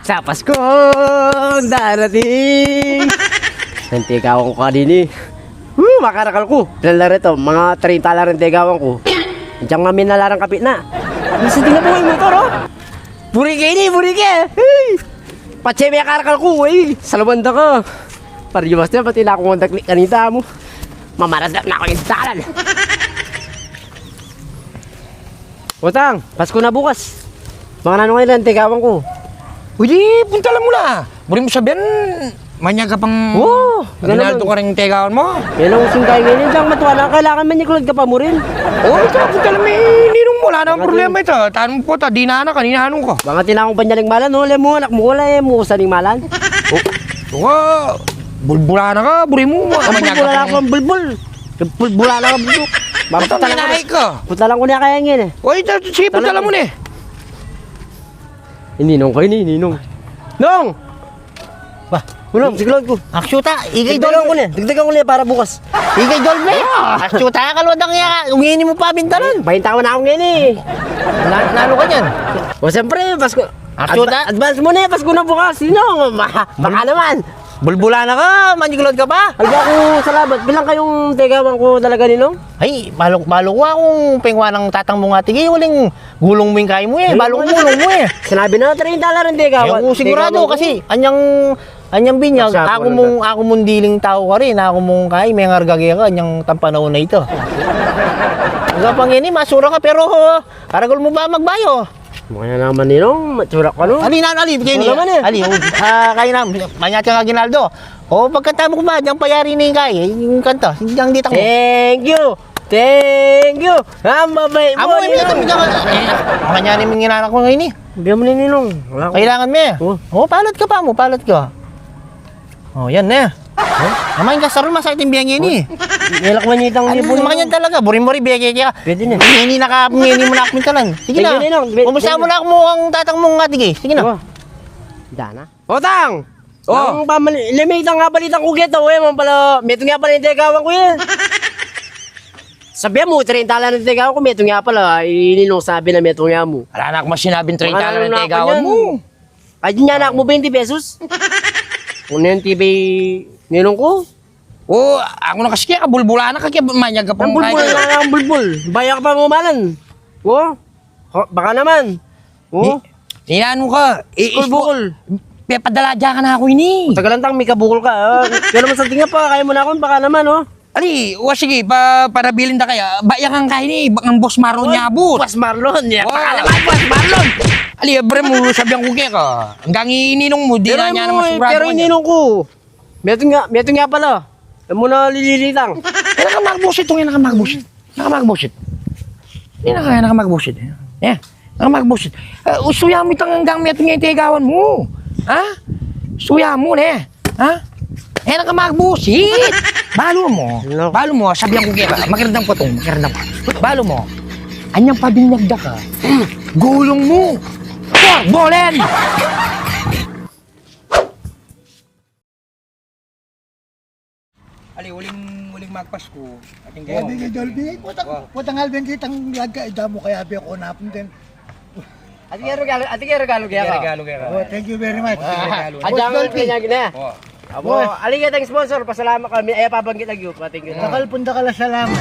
Sa Pasko darating. Nantigawan ko kanini. Makarakal ko. Dala rito, mga 30 la rin tigawan ko. Diyan nga minalarang kapit na. Kasi di na po yung motor, oh. Burike ini, burike. Hey! Patseme karakal ko, eh. Salabanda ka. Pariwas na, pati na akong magdaklik kanita mo. Mamaradap na ako yung dalan. Utang, Pasko na bukas. Mga nanong ngayon, tigawan ko. Uy, punta lang muna. Buri mo sabihin, manya ka pang... Oo, Ginaldo ka rin yung tegawan mo. Yan ang usong tayo ngayon. Diyan matuwa lang. Kailangan man niya kulad ka pa mo rin. Oo, ito, punta lang may ninong mo. Wala na ang problema ito. Tanong po ito, di na na, kanina anong ko. Mga tinakong panyaling malan, no? Alam mo, anak mo, wala eh, mo sa ning malan. Oo, bulbula na ka, buri mo. Ang bulbula lang ako, ang bulbul. Bulbula lang ako, bulbul. Punta lang na ka. Punta lang ko niya kaya ngayon eh. Uy, sige, punta lang mo na eh. Ninong ko, ninong. Nong! Ba, Unong, siglod ko. aksyuta, igay Dagdagan ko dol. niya, dagdagan ko niya para bukas. Igay dol me. Aksyuta, kalwadang ya. Umini mo pa bintalan. Pahintawan na ako ngayon eh. Nano ka niyan? O siyempre, Pasko. Aksyuta? Advance mo na eh, Pasko na bukas. Ninong, baka naman. Bulbula na ka, manjiglod ka pa. Alba ko salamat. Bilang kayong tegawan ko talaga ninong? Ay, balok ko akong pengwa ng tatang mo nga tigi, uling gulong mo yung kain mo eh, balong gulong mo eh. Sinabi na 30 rin tegawan. Yung sigurado kasi anyang binyag, ako mong diling tao ka rin, ako mong kain, may ngargagay ka, anyang tampanaw na ito. Hanggang pang ini, masura ka pero karagol mo ba magbayo? Mukha na naman ninong, matsurak ka no? Ali na, Ali, bigay niya. Wala man eh. Ali, kain na, manyat ka Ginaldo. O, pagkanta mo ba, diyang payari na yung kaya, yung kanta, diyang dita mo. Thank you! Thank you! Ang babay mo! Amo, may minatang bigyan ka. Manyari mong ginanak mo ngayon eh. Bigyan mo ni ninong. Wala ko. Kailangan mo eh. Oh. O, palat ka pa mo, palat ka. O, yan na. Namayin ka, sarol masakit yung biyang yan eh. Nilak man niya itang Ano libo naman yan talaga, burin-buri biyang yan. Pwede na. Hindi mo na ako mintalan. Sige na. Sige, Ninong. Kumusta mo na ako mo ang tatang mong nga, sige. Sige na. Dana. Otang! Oh. Ang pamali... Limit ang balitang ko geto. Eh, man pala... Meto nga pala yung tegawan ko yan. Sabi mo, 30 lang yung tegawan ko. Meto nga pala. Ninong sabi na meto nga mo. Wala na akong masinabing 30 Baka lang yung na tegawan ako mo. Ay, niya anak mo 20 pesos? Kung na yung TV ninong ko? Oo, ako na kasi kaya kabulbula na ka, kaya manyag ka pang Ang bulbul kain. na ang bulbul. Bayak pa mo malan. Oh, baka naman. Oh, Tinanong ka, bukol. Pepadala dyan ka na ako ini. Tagalantang may kabukol ka. Pero naman sa tingin pa, kaya mo na ako, baka naman, oh. Ali, sige, para bilin da kaya, bayak ang kain eh, ang boss Marlon niya abot. Boss Marlon, ya. Baka naman, boss Marlon. Ali, bre mo, sabihan ko kaya ka. Hanggang ininong mo, di na niya na masurado. Pero ininong ko. Meto nga pala. Yan mo na lililitang. Kaya nakamagbusit itong yan, nakamagbusit. Nakamagbusit. Hindi na kaya nakamagbusit. Eh, nakamagbusit. Suya mo itang hanggang meto nga itigawan mo. Ha? Suya mo na ha? Eh, nakamagbusit. Balo mo, sabihan ko kaya, makiradang ko itong, Balo mo, anyang pabinyagda ka, gulong mo, bolen! Ali, uling magpasko. Ating Oh, bigay Dolby. Putang alben kitang laga idamo kaya abi ako napon din. Ati nga regalo kaya ka. Oh, thank you very much. Adyan kanya gina. Oh. Abo, aligatang sponsor, pasalamat kami. Ay pabanggit agyo, pating yun. Takal punda kala salamat.